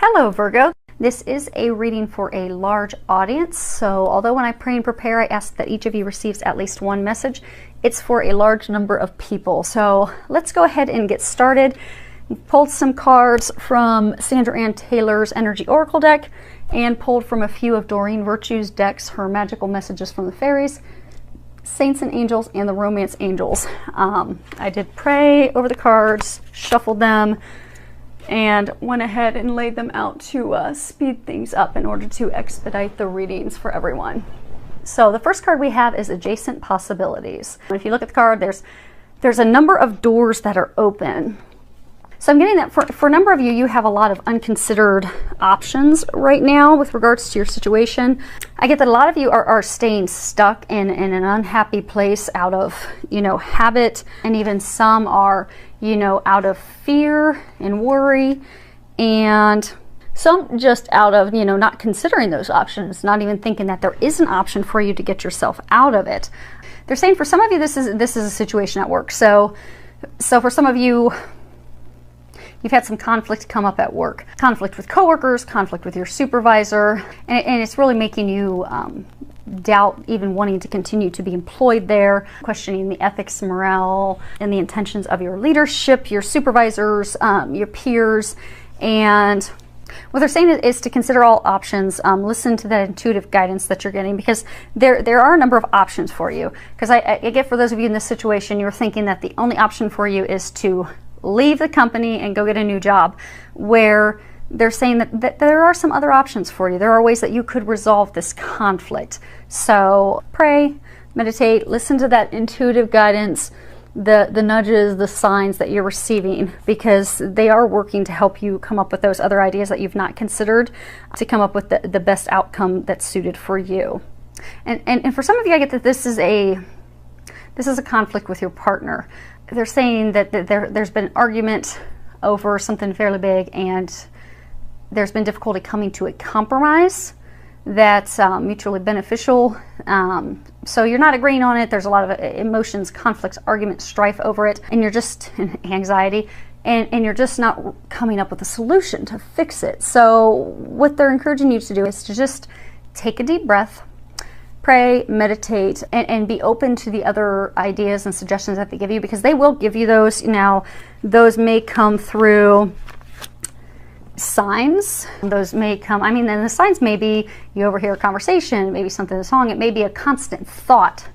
Hello Virgo, this is a reading for a large audience, so although when I pray and prepare I ask that each of you receives at least one message, it's for a large number of people. So let's go ahead and get started. Pulled some cards from Sandra Ann Taylor's Energy Oracle deck and pulled from a few of Doreen Virtue's decks, her magical messages from the fairies, saints and angels, and the romance angels. I did pray over the cards, shuffled them, and went ahead and laid them out to speed things up in order to expedite the readings for everyone. So the first card we have is Adjacent Possibilities. If you look at the card, there's a number of doors that are open. So I'm getting that for a number of you, you have a lot of unconsidered options right now with regards to your situation. I get that a lot of you are staying stuck in an unhappy place out of, habit, and even some are, out of fear and worry, and some just out of, not considering those options, not even thinking that there is an option for you to get yourself out of it. They're saying for some of you, this is a situation at work. So for some of you, you've had some conflict come up at work. Conflict with coworkers, conflict with your supervisor, and it's really making you doubt even wanting to continue to be employed there, questioning the ethics, morale, and the intentions of your leadership, your supervisors, your peers. And what they're saying is to consider all options, listen to that intuitive guidance that you're getting, because there are a number of options for you. Because I get for those of you in this situation, you're thinking that the only option for you is to leave the company and go get a new job, where they're saying that there are some other options for you. There are ways that you could resolve this conflict. So pray, meditate, listen to that intuitive guidance, the nudges, the signs that you're receiving, because they are working to help you come up with those other ideas that you've not considered to come up with the best outcome that's suited for you. And for some of you, I get that this is a conflict with your partner. They're saying that there's been an argument over something fairly big, and there's been difficulty coming to a compromise that's mutually beneficial. So you're not agreeing on it. There's a lot of emotions, conflicts, arguments, strife over it, and you're just anxiety, and you're just not coming up with a solution to fix it. So what they're encouraging you to do is to just take a deep breath, pray, meditate, and be open to the other ideas and suggestions that they give you, because they will give you those. Now, those may come through signs. Those may come, and the signs may be you overhear a conversation, maybe something in a song. It may be a constant thought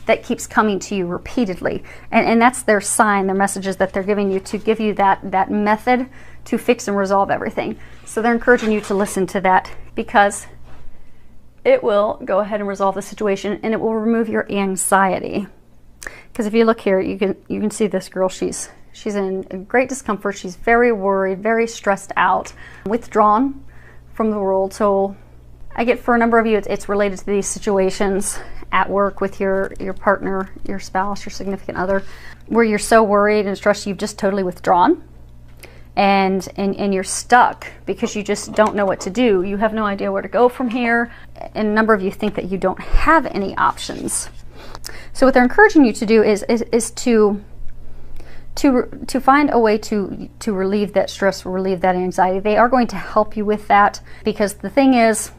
that keeps coming to you repeatedly. And that's their sign, their messages that they're giving you to give you that method to fix and resolve everything. So they're encouraging you to listen to that, because it will go ahead and resolve the situation, and it will remove your anxiety. Because if you look here, you can see this girl. She's in great discomfort. She's very worried, very stressed out, withdrawn from the world. So I get for a number of you, it's related to these situations at work with your partner, your spouse, your significant other, where you're so worried and stressed you've just totally withdrawn. And you're stuck because you just don't know what to do. You have no idea where to go from here. And a number of you think that you don't have any options. So what they're encouraging you to do is to find a way to relieve that stress, relieve that anxiety. They are going to help you with that, because the thing is,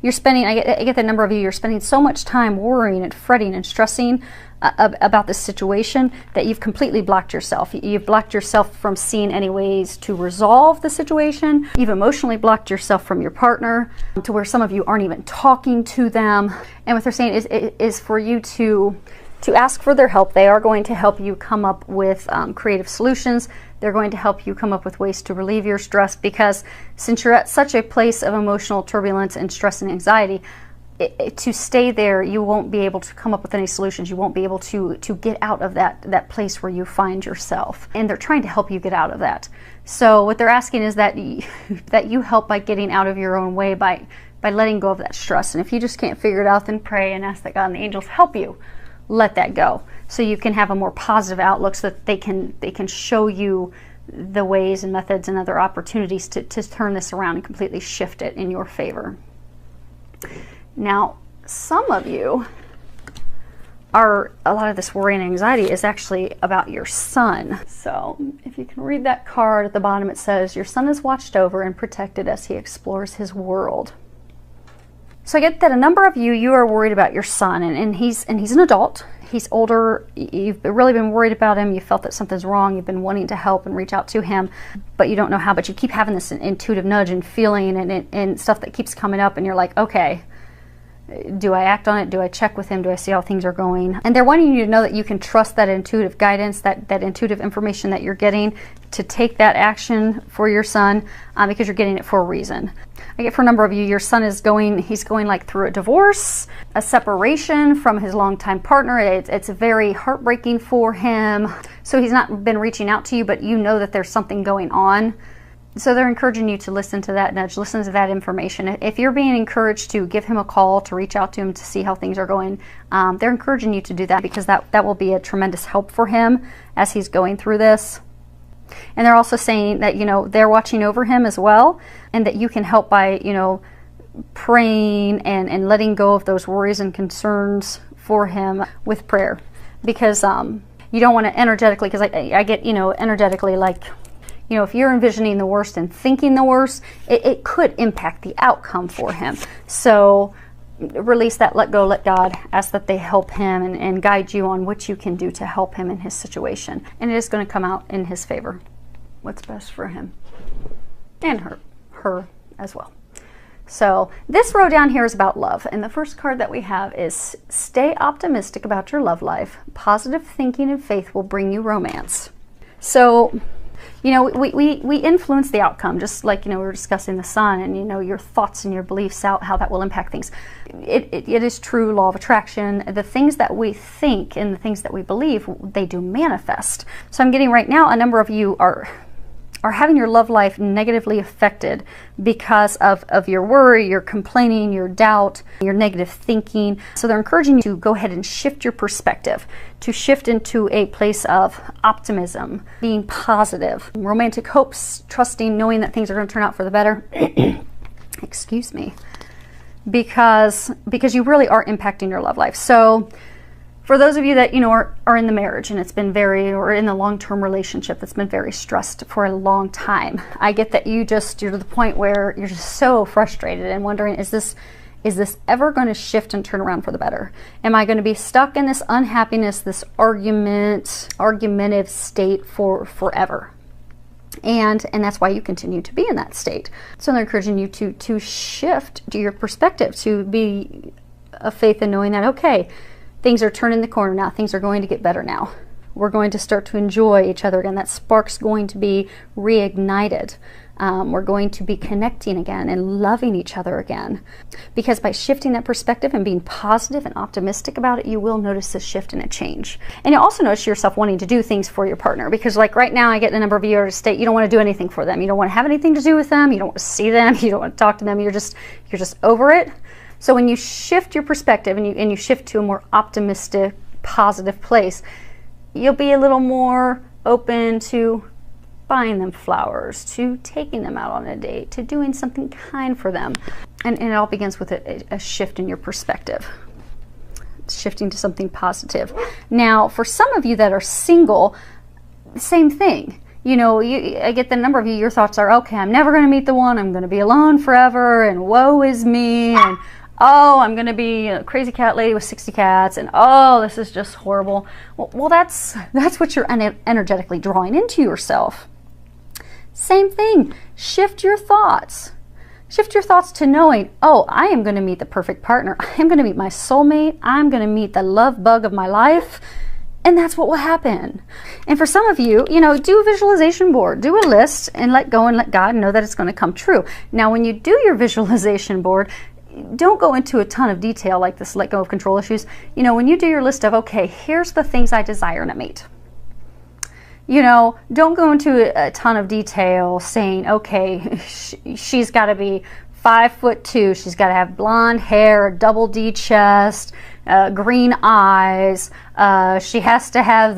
you're spending, I get the number of you, you're spending so much time worrying and fretting and stressing about this situation that you've completely blocked yourself. You've blocked yourself from seeing any ways to resolve the situation. You've emotionally blocked yourself from your partner, to where some of you aren't even talking to them. And what they're saying is for you to ask for their help. They are going to help you come up with creative solutions. They're going to help you come up with ways to relieve your stress, because since you're at such a place of emotional turbulence and stress and anxiety, to stay there, you won't be able to come up with any solutions. You won't be able to get out of that place where you find yourself. And they're trying to help you get out of that. So what they're asking is that you help by getting out of your own way, by letting go of that stress. And if you just can't figure it out, then pray and ask that God and the angels help you let that go, so you can have a more positive outlook, so that they can show you the ways and methods and other opportunities to turn this around and completely shift it in your favor. Now, some of you a lot of this worry and anxiety is actually about your son. So if you can read that card at the bottom, it says, your son is watched over and protected as he explores his world. So I get that a number of you are worried about your son, and he's an adult. He's older. You've really been worried about him. You felt that something's wrong. You've been wanting to help and reach out to him, but you don't know how. But you keep having this intuitive nudge and feeling and stuff that keeps coming up, and you're like, okay, do I act on it? Do I check with him? Do I see how things are going? And they're wanting you to know that you can trust that intuitive guidance, that intuitive information that you're getting, to take that action for your son, because you're getting it for a reason. I get for a number of you, your son is he's going like through a divorce, a separation from his longtime partner. It's very heartbreaking for him. So he's not been reaching out to you, but you know that there's something going on. So they're encouraging you to listen to that nudge, listen to that information. If you're being encouraged to give him a call, to reach out to him to see how things are going, they're encouraging you to do that, because that will be a tremendous help for him as he's going through this. And they're also saying that, they're watching over him as well, and that you can help by, praying and letting go of those worries and concerns for him with prayer. Because you don't want to energetically, because I get, energetically, like, if you're envisioning the worst and thinking the worst, it could impact the outcome for him. So release that, let go, let God, ask that they help him and guide you on what you can do to help him in his situation. And it is going to come out in his favor. What's best for him and her as well. So this row down here is about love. And the first card that we have is, stay optimistic about your love life. Positive thinking and faith will bring you romance. So, we influence the outcome, just like, we were discussing the sun and, your thoughts and your beliefs, how that will impact things. It is true law of attraction. The things that we think and the things that we believe, they do manifest. So I'm getting right now, a number of you are having your love life negatively affected because of your worry, your complaining, your doubt, your negative thinking. So they're encouraging you to go ahead and shift your perspective, to shift into a place of optimism, being positive, romantic hopes, trusting, knowing that things are going to turn out for the better. Excuse me. Because you really are impacting your love life. So for those of you that, are in the marriage and it's been or in the long-term relationship that's been very stressed for a long time, I get that you're to the point where you're just so frustrated and wondering, is this ever going to shift and turn around for the better? Am I going to be stuck in this unhappiness, this argumentative state for forever? And that's why you continue to be in that state. So they're encouraging you to shift to your perspective, to be of faith in knowing that, okay, things are turning the corner now. Things are going to get better now. We're going to start to enjoy each other again. That spark's going to be reignited. We're going to be connecting again and loving each other again. Because by shifting that perspective and being positive and optimistic about it, you will notice a shift and a change. And you'll also notice yourself wanting to do things for your partner. Because like right now, I get a number of you at a state, you don't want to do anything for them. You don't want to have anything to do with them. You don't want to see them. You don't want to talk to them. You're just over it. So when you shift your perspective and you shift to a more optimistic, positive place, you'll be a little more open to buying them flowers, to taking them out on a date, to doing something kind for them. And it all begins with a shift in your perspective, shifting to something positive. Now, for some of you that are single, same thing. I get the number of you, your thoughts are, okay, I'm never going to meet the one, I'm going to be alone forever, and woe is me, and oh, I'm going to be a crazy cat lady with 60 cats, and oh, this is just horrible. Well, that's what you're energetically drawing into yourself. Same thing. Shift your thoughts. Shift your thoughts to knowing, oh, I am going to meet the perfect partner. I am going to meet my soulmate. I'm going to meet the love bug of my life. And that's what will happen. And for some of you, do a visualization board, do a list, and let go and let God know that it's going to come true. Now, when you do your visualization board, don't go into a ton of detail like this let go of control issues. When you do your list of, okay, here's the things I desire in a mate. Don't go into a ton of detail saying, okay, she's got to be 5'2". She's got to have blonde hair, double D chest, green eyes. She has to have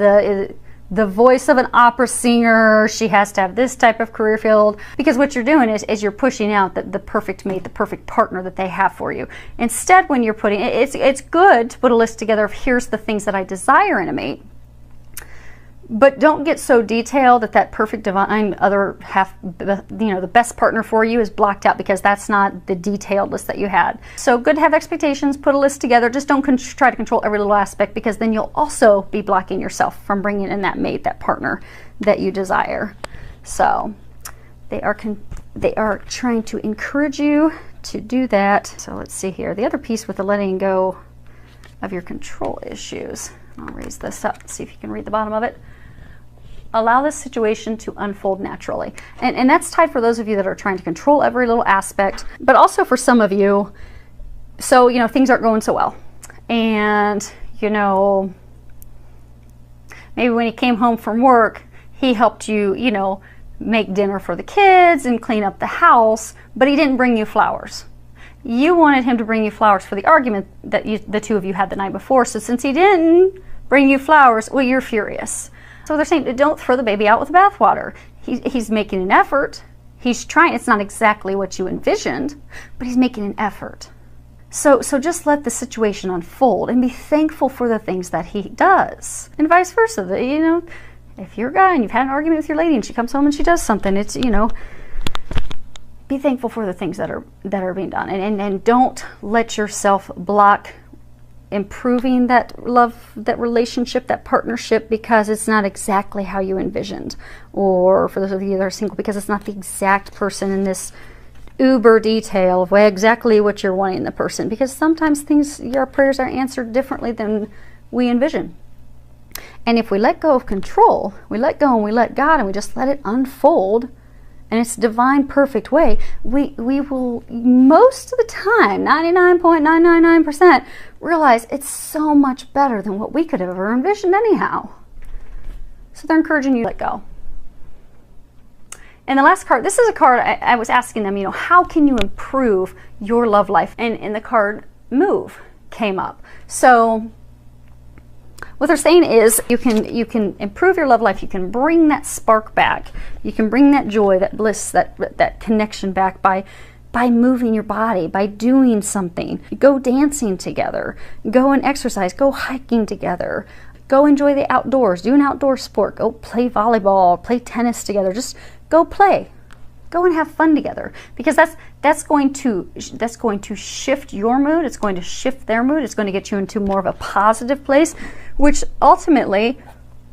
the voice of an opera singer. She has to have this type of career field, because what you're doing is you're pushing out the perfect mate, the perfect partner that they have for you. Instead, when you're putting, it's good to put a list together of here's the things that I desire in a mate, but don't get so detailed that perfect divine other half, the best partner for you is blocked out, because that's not the detailed list that you had. So good to have expectations, put a list together, just don't try to control every little aspect, because then you'll also be blocking yourself from bringing in that mate, that partner that you desire. So they are trying to encourage you to do that. So let's see here. The other piece with the letting go of your control issues. I'll raise this up, see if you can read the bottom of it. Allow this situation to unfold naturally. And that's tied for those of you that are trying to control every little aspect, but also for some of you, so, things aren't going so well. And, maybe when he came home from work, he helped you, make dinner for the kids and clean up the house, but he didn't bring you flowers. You wanted him to bring you flowers for the argument that the two of you had the night before. So since he didn't bring you flowers, well, you're furious. So they're saying, don't throw the baby out with the bathwater. He's making an effort. He's trying. It's not exactly what you envisioned, but he's making an effort. So just let the situation unfold and be thankful for the things that he does, and vice versa. If you're a guy and you've had an argument with your lady and she comes home and she does something, it's, be thankful for the things that are being done, and don't let yourself block improving that love, that relationship, that partnership, because it's not exactly how you envisioned. Or for those of you that are single, because it's not the exact person in this uber detail of exactly what you're wanting in the person, because sometimes your prayers are answered differently than we envision. And if we let go of control, we let go and we let God, and we just let it unfold in its divine, perfect way, we will, most of the time, 99.999%, realize it's so much better than what we could have ever envisioned anyhow. So they're encouraging you to let go. And the last card, this is a card I was asking them, how can you improve your love life? And the card Move came up. So what they're saying is you can improve your love life. You can bring that spark back. You can bring that joy, that bliss, that connection back by moving your body, by doing something. Go dancing together. Go and exercise. Go hiking together. Go enjoy the outdoors. Do an outdoor sport. Go play volleyball. Play tennis together. Just go play. Go and have fun together, because that's going to shift your mood. It's going to shift their mood. It's going to get you into more of a positive place, which ultimately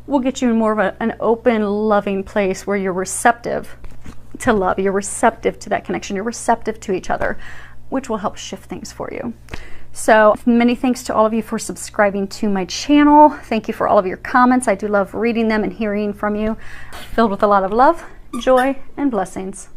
will get you in more of an open, loving place where you're receptive to love. You're receptive to that connection. You're receptive to each other, which will help shift things for you. So many thanks to all of you for subscribing to my channel. Thank you for all of your comments. I do love reading them and hearing from you. Filled with a lot of love, joy, and blessings.